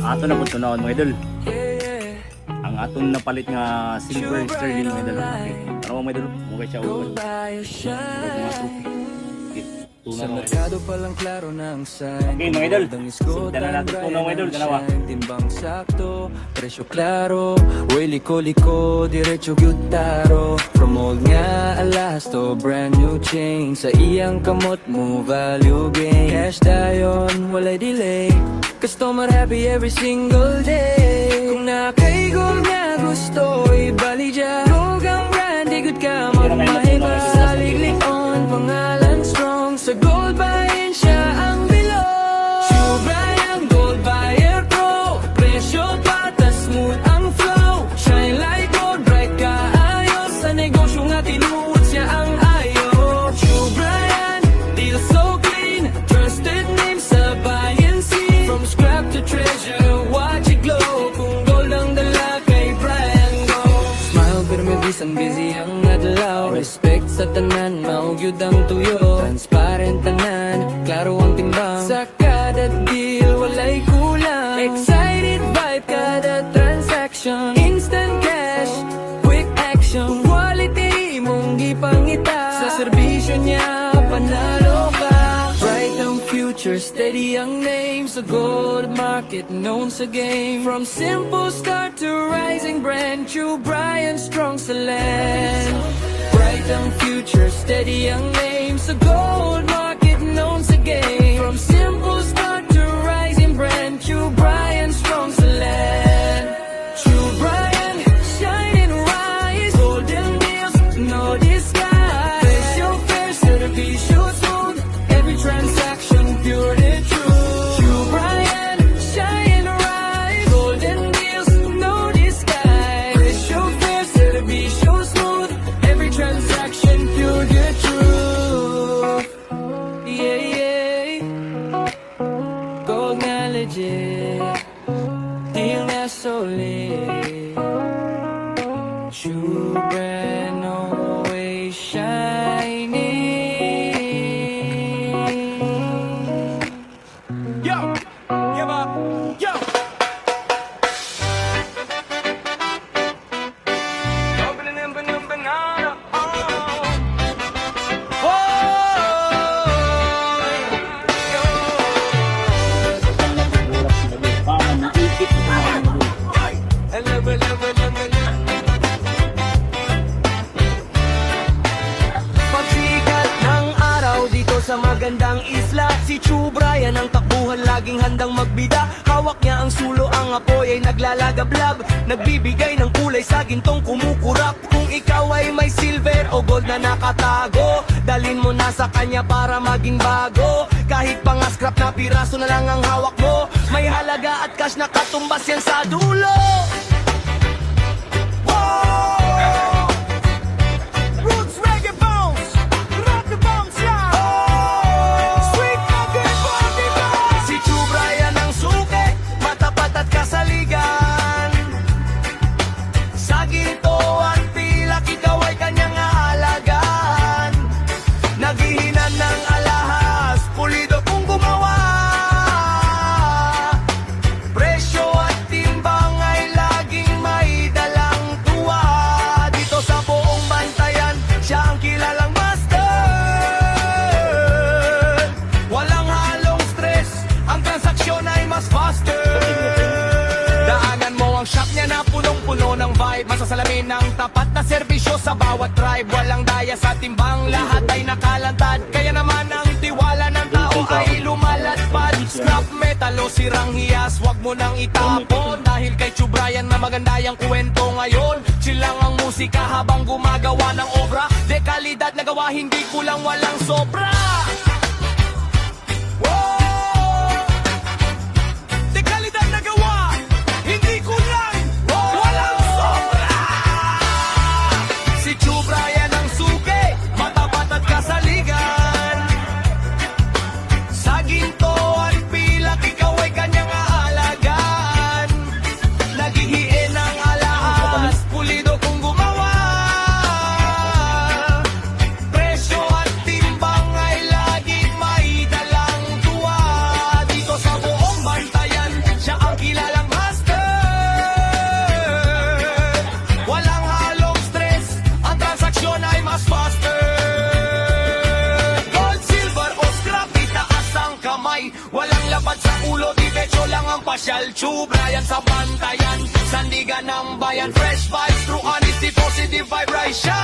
Ato na po tunawon mga idol. Ang atong napalit nga silver sterling mga idol. Okay. Ano mga idol? Mukha siya uwan. Mga trophy. Sa merkado palang klaro ng sign. Okay mga idol, sundan na natin ito mga idol, dalawa. Timbang sakto, presyo klaro, way liko-liko, diretso gyutaro. From old nga alas to brand new chain, sa iyang kamot mo value gain. Cash dayon, walay delay, customer happy every single day. Kung nakaigol nga gusto, ibali dya Gogang brand, di good ka magmahiba. Saliglig on, pangalan strong, sa gold buy-in siya ang bilog. Sure ang gold buyer pro, presyo patas, smooth ang flow. Shine like gold, bright ka ayos, sa negosyo nga tinuod siya ang ayo. Sure Brian, deal so clean, trusted name sa buy-in scene. From scrap to treasure, watch it glow. Kung gold ang dala kay Brian go. Smile pero may bisan busy ang adlaw. Respect sa tanan, maugyod ang tuyo. Transparent tanan, klaro ang timbang. Sa kada deal, walay kulang. Excited vibe kada transaction. Instant cash, quick action. Quality mong gipangita. Sa serbisyo niya, panalo ka. Bright ang future, steady ang name. Sa gold market, known sa game. From simple start to rising brand. True Brian, strong sa land. Bright ang future, steady ang name. Sa gold market, known sa game. From simple start to rising brand. True Brian, strong sa land. True Brian, shine and rise. Golden deals, no disguise. Presyo fair, servisyo smooth. Every transaction pure and true. True Brian, shine and rise. Golden deals, no disguise. Presyo fair, servisyo smooth. Every transaction pure and true. Yeah, yeah. Gold nga legit. Deal na solid. True brand always shining. Yo, give up, yo. Paman na ikit ito mga idol. Pagsikat ng araw dito sa magandang isla, si True Brian ang takbuhan, laging handang magbida. Hawak niya ang sulo, ang apoy ay naglalagablab. Nagbibigay ng kulay sa gintong kumukurap. Kung ikaw ay may silver o gold na nakatago, dalin mo na sa kanya para maging bago. Kahit pa nga scrap na piraso na lang ang hawak mo, may halaga at cash na katumbas yan sa dulo. Roots reggae bounce, rock the bounce, yeah. Sweet fucking party bounce. Si True Brian ang suki, matapat at kasaligan. Sa gintoan pilak, ikaw ay kanyang aalagaan. Naghihinan ng alahas, pulido kung gumawa. Presyo at timbang ay laging may dalang tuwa. Dito sa buong bantayan, siya ang kilalang master. Walang halong stress, ang transaksyon ay mas faster. Daanan mo ang shop niya na punong-puno ng vibe. Masasalamin ng tapat na serbisyo sa bawat tribe. Walang daya sa timbang, lahat ay nakalantad. Kaya naman ang tiwala ng tao ay lumalatpad. Scrap metal o sirang hiyas, wag mo nang itapon. Dahil kay True Brian na maganda yung kwento ngayon. Silang ang musika habang gumagawa ng obra. De kalidad na gawa, hindi kulang, walang sobra. De kalidad na gawa, hindi kulang, walang sobra. Si True Brian ang suki, matapat at kasaligan. Sa gintoan pilak, ikaw ay kanyang aalagaan. Naghihiin ang alahas, pulido kung gumawa. Presyo at timbang ay lagi Marshall Chu, Brian sa bantayan, sandigan ng bayan, fresh vibes through honesty, positive vibration.